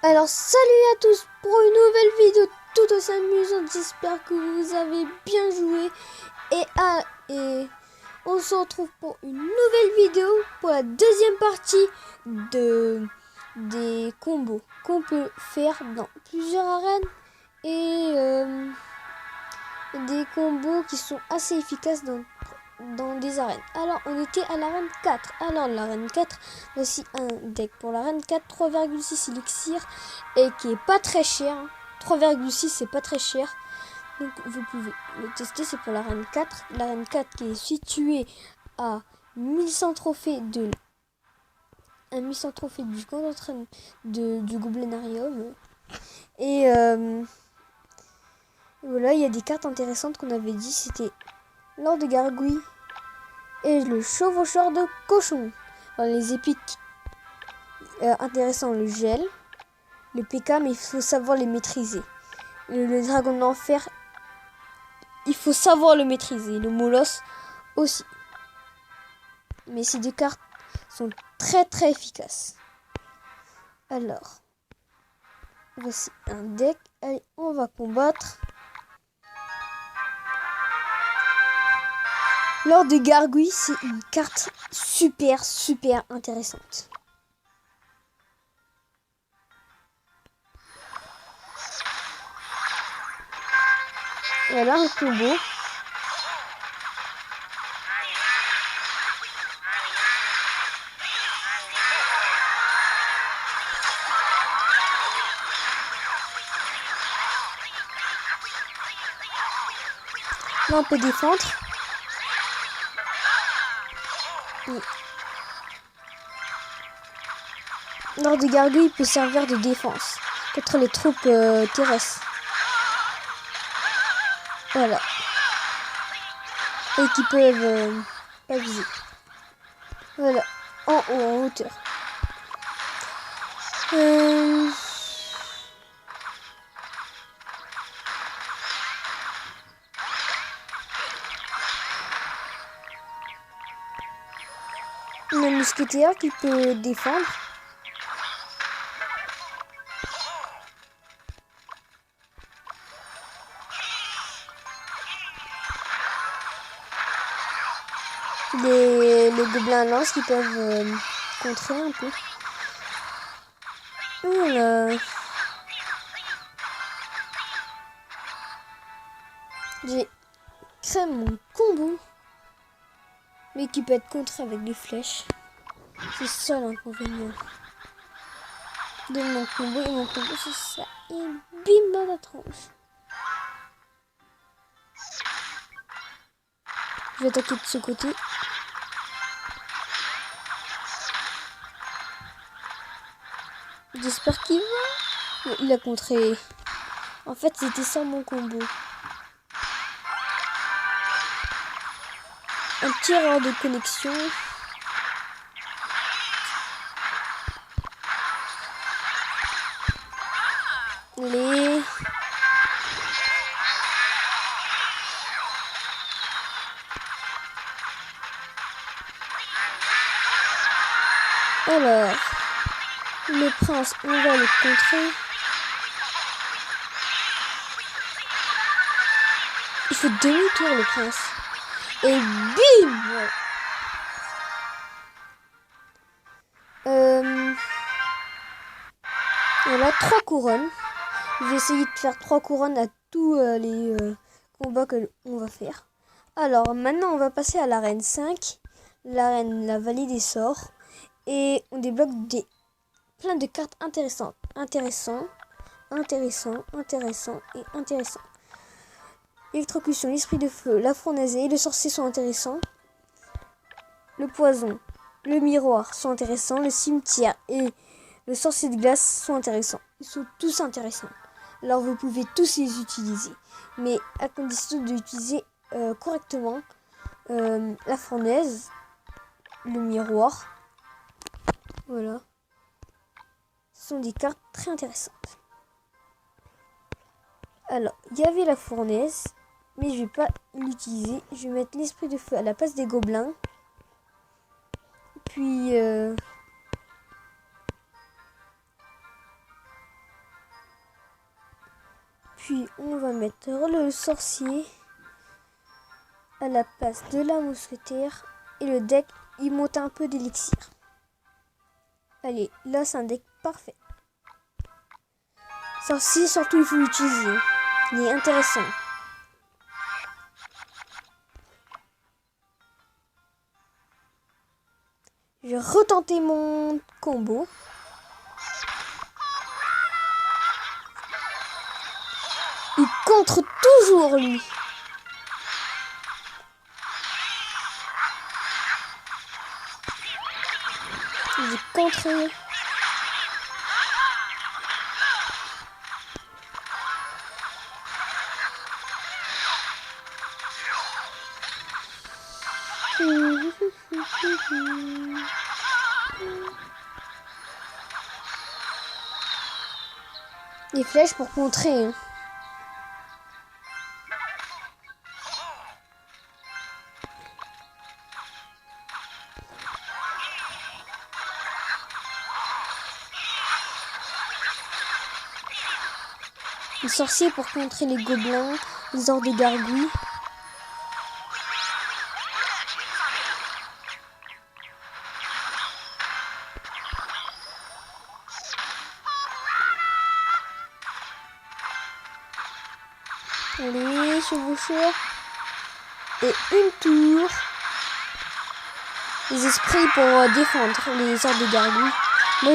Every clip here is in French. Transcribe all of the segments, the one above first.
Alors salut à tous pour une nouvelle vidéo tout aussi amusante, j'espère que vous avez bien joué et on se retrouve pour une nouvelle vidéo pour la deuxième partie des combos qu'on peut faire dans plusieurs arènes et des combos qui sont assez efficaces dans des arènes. Alors on était à l'arène 4. Alors l'arène 4, voici un deck pour l'arène 4, 3,6 élixir et qui est pas très cher. 3,6 c'est pas très cher. Donc vous pouvez le tester, c'est pour l'arène 4. L'arène 4 qui est située à 1100 trophées de 1100 trophées du camp d'entraînement du Goblinarium. Et voilà, il y a des cartes intéressantes qu'on avait dit, c'était Lord de Gargouille et le chevaucheur de cochon. Alors, les épiques intéressants, le gel, le PK, mais il faut savoir les maîtriser. Le dragon de l'enfer, il faut savoir le maîtriser. Le molosse aussi. Mais ces deux cartes sont très très efficaces. Alors, voici un deck. Allez, on va combattre. Lors de Gargouille, c'est une carte super intéressante. Voilà un combo. Là on peut défendre. Lors de Gargouille peut servir de défense contre les troupes terrestres. Voilà. Et qui peuvent pas viser. Voilà. En haut, en hauteur. Le mousquetaire qui peut défendre. Les gobelins lance qui peuvent contrer un peu. Voilà. J'ai créé mon combo. Mais qui peut être contré avec des flèches. C'est ça l'inconvénient de mon combo. Et mon combo c'est ça. Et bim dans la tronche. Je vais attaquer de ce côté. J'espère qu'il va. Il a contré. En fait, c'était ça mon combo. Un petit erreur de connexion. Les... Alors, le prince, on va le contrer. Il fait demi-tour le prince. Et bim! Voilà, 3 couronnes. Je vais essayer de faire 3 couronnes à tous les combats que on va faire. Alors, maintenant, on va passer à l'arène 5. L'arène, la vallée des sorts. Et on débloque plein de cartes intéressantes. Intéressant. Électrocution, l'esprit de feu, la fournaise et le sorcier sont intéressants. Le poison, le miroir sont intéressants. Le cimetière et le sorcier de glace sont intéressants. Ils sont tous intéressants. Alors vous pouvez tous les utiliser. Mais à condition d'utiliser correctement la fournaise, le miroir. Voilà. Ce sont des cartes très intéressantes. Alors, il y avait la fournaise. Mais je vais pas l'utiliser. Je vais mettre l'esprit de feu à la place des gobelins. Puis Puis on va mettre le sorcier à la place de la mousquetaire. Et le deck, il monte un peu d'élixir. Allez, là c'est un deck parfait. Sorcier, surtout il faut l'utiliser. Il est intéressant. Je vais retenter mon combo. Il contre toujours lui. Il est contré. Les flèches pour contrer. Hein. Les sorciers pour contrer les gobelins, les ors des gargouilles. Allez, chevaucheur. Et une tour. Les esprits pour défendre les ors des gargouilles. Moi,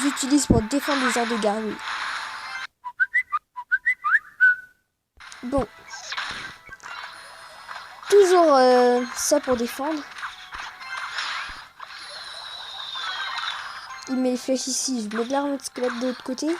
j'utilise pour défendre les ors des gargouilles. Bon. Toujours ça pour défendre. Il met les flèches ici. Je mets de l'arme de squelette de l'autre côté.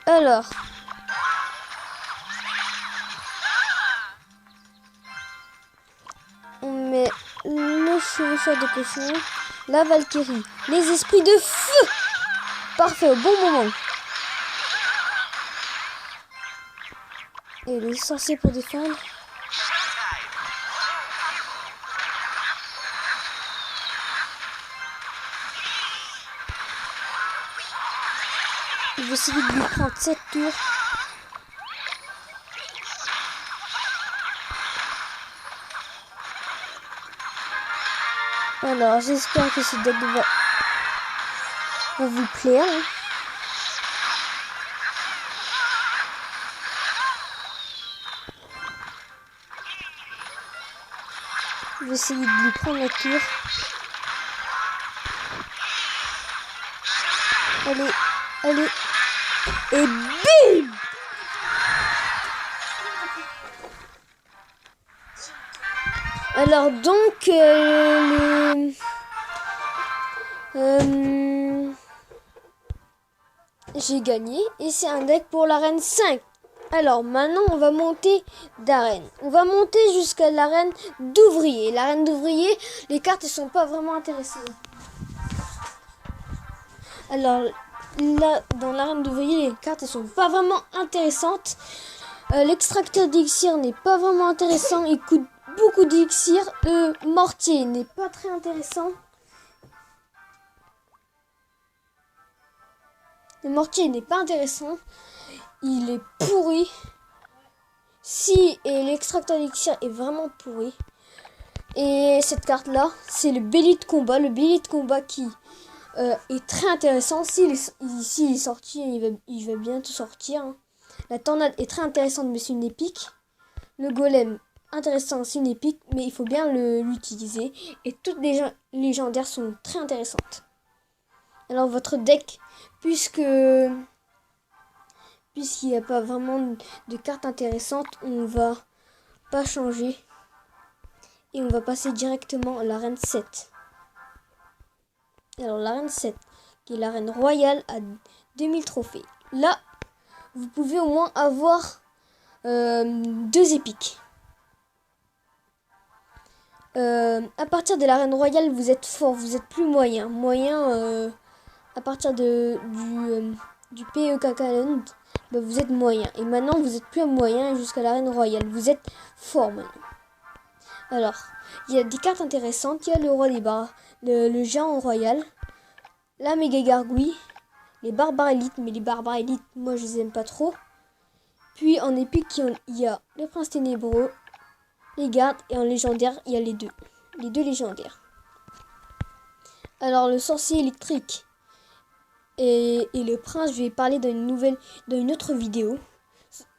Alors. On met le chevaucheur de cochon. La Valkyrie. Les esprits de feu. Parfait, au bon moment. Et les sorciers pour défendre. Je vais essayer de lui prendre cette tour. Alors, j'espère que ce deck va vous plaire. Je vais essayer de lui prendre la tour. Allez, allez. Et bim! Alors donc, j'ai gagné et c'est un deck pour l'arène 5. Alors maintenant on va monter d'arène. On va monter jusqu'à l'arène d'ouvrier. L'arène d'ouvrier, les cartes ne sont pas vraiment intéressantes. Alors là, dans l'arène d'ouvrier, les cartes ne sont pas vraiment intéressantes. L'extracteur d'élixir n'est pas vraiment intéressant. Il coûte beaucoup d'élixir. Le mortier n'est pas très intéressant. Le mortier n'est pas intéressant. Il est pourri. Et l'extracteur d'élixir est vraiment pourri. Et cette carte là, c'est le bélier de combat. Le bélier de combat qui est très intéressant. S'il est sorti, il va bientôt sortir. Hein. La tornade est très intéressante, mais c'est une épique. Le golem, intéressant, c'est une épique, mais il faut bien l'utiliser. Et toutes les légendaires sont très intéressantes. Alors votre deck, puisqu'il n'y a pas vraiment de cartes intéressantes, on va pas changer. Et on va passer directement à l'arène 7. Alors l'arène 7, qui est l'arène royale à 2000 trophées. Là, vous pouvez au moins avoir 2 épiques. À partir de l'arène royale, vous êtes fort, vous êtes plus moyen. À partir du PEK Challenge, bah, vous êtes moyen. Et maintenant, vous êtes plus moyen jusqu'à l'arène royale. Vous êtes fort maintenant. Alors, il y a des cartes intéressantes. Il y a le roi des barres, le géant royal, la méga gargouille, les barbares élites, mais les barbares élites, moi je les aime pas trop. Puis en épique, il y a le prince ténébreux, les gardes, et en légendaire, il y a les deux légendaires. Alors le sorcier électrique et le prince, je vais parler dans une autre vidéo.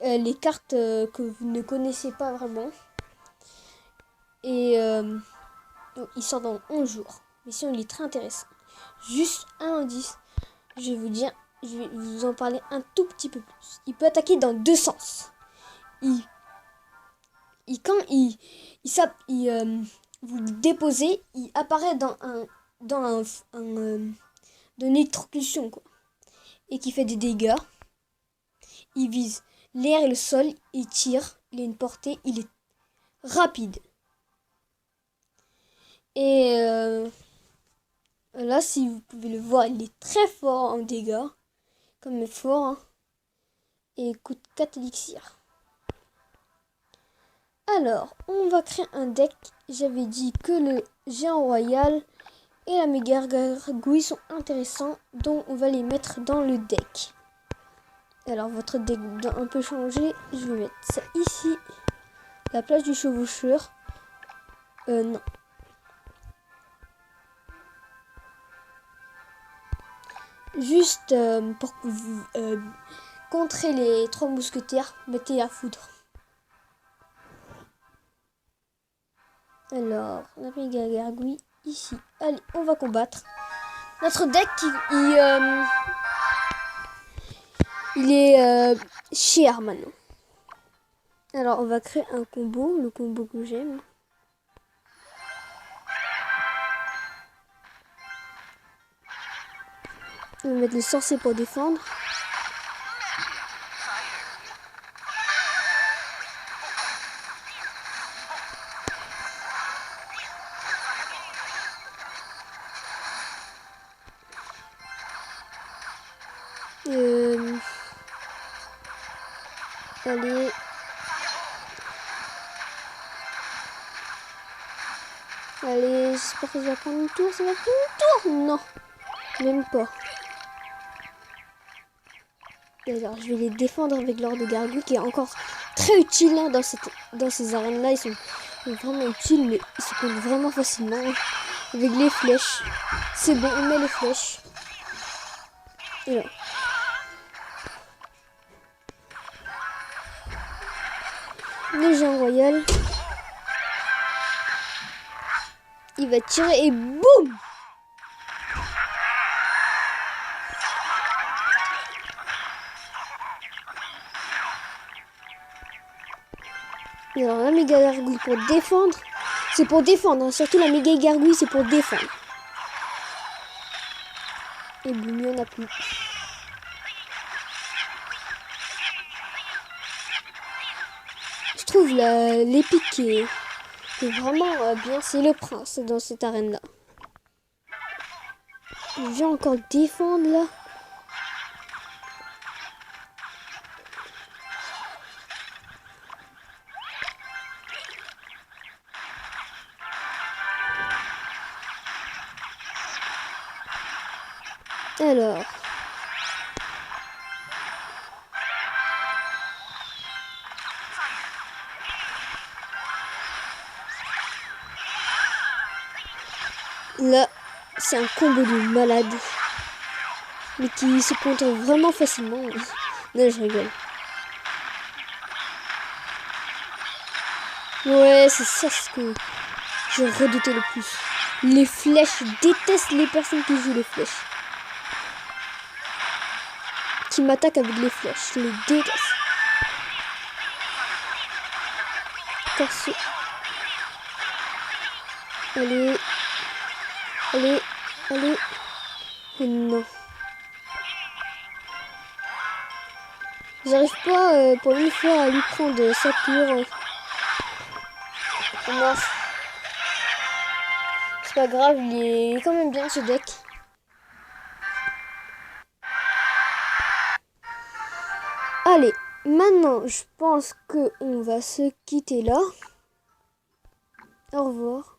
Les cartes que vous ne connaissez pas vraiment. Et donc, il sort dans 11 jours. Mais sinon, il est très intéressant. Juste un indice, je vais vous en parler un tout petit peu plus. Il peut attaquer dans deux sens. Quand vous le déposez, il apparaît dans une électrocution, quoi. Et qui fait des dégâts. Il vise l'air et le sol, il tire, il a une portée, il est rapide. Et là, si vous pouvez le voir, il est très fort en dégâts, comme fort, hein. Et il coûte 4 élixirs. Alors, on va créer un deck. J'avais dit que le géant royal et la méga gargouille sont intéressants, donc on va les mettre dans le deck. Alors, votre deck doit un peu changer. Je vais mettre ça ici, la place du chevaucheur. Non. Juste pour que vous contrez les 3 mousquetaires, mettez la foudre. Alors, la méga gargouille ici. Allez, on va combattre. Notre deck, il est cher maintenant. Alors, on va créer un combo, le combo que j'aime. On va mettre le sorcier pour défendre. Allez. Allez, j'espère que ça va prendre une tour. Ça va prendre une tour? Non, même pas. Alors, je vais les défendre avec l'or de gargouille qui est encore très utile, hein, dans ces arènes-là. Ils sont vraiment utiles, mais ils se prennent vraiment facilement avec les flèches. C'est bon, on met les flèches. Et là. Le géant royal. Il va tirer et boum! Et alors la méga gargouille pour défendre. C'est pour défendre, hein. Surtout la méga gargouille, c'est pour défendre. Et boum, il n'y en a plus. Je trouve l'épique qui est vraiment bien, c'est le prince dans cette arène-là. Je vais encore défendre là. Alors. Là, c'est un combo de malade. Mais qui se contrôle vraiment facilement. Non, je rigole. Ouais, c'est ça ce que je redoutais le plus. Les flèches, je déteste les personnes qui jouent les flèches. Qui m'attaquent avec les flèches, je les déteste. Perso. Allez. Allez, allez. Oh non. J'arrive pas pour une fois à lui prendre sa tour. Non. C'est pas grave, il est quand même bien ce deck. Allez, maintenant je pense qu'on va se quitter là. Au revoir.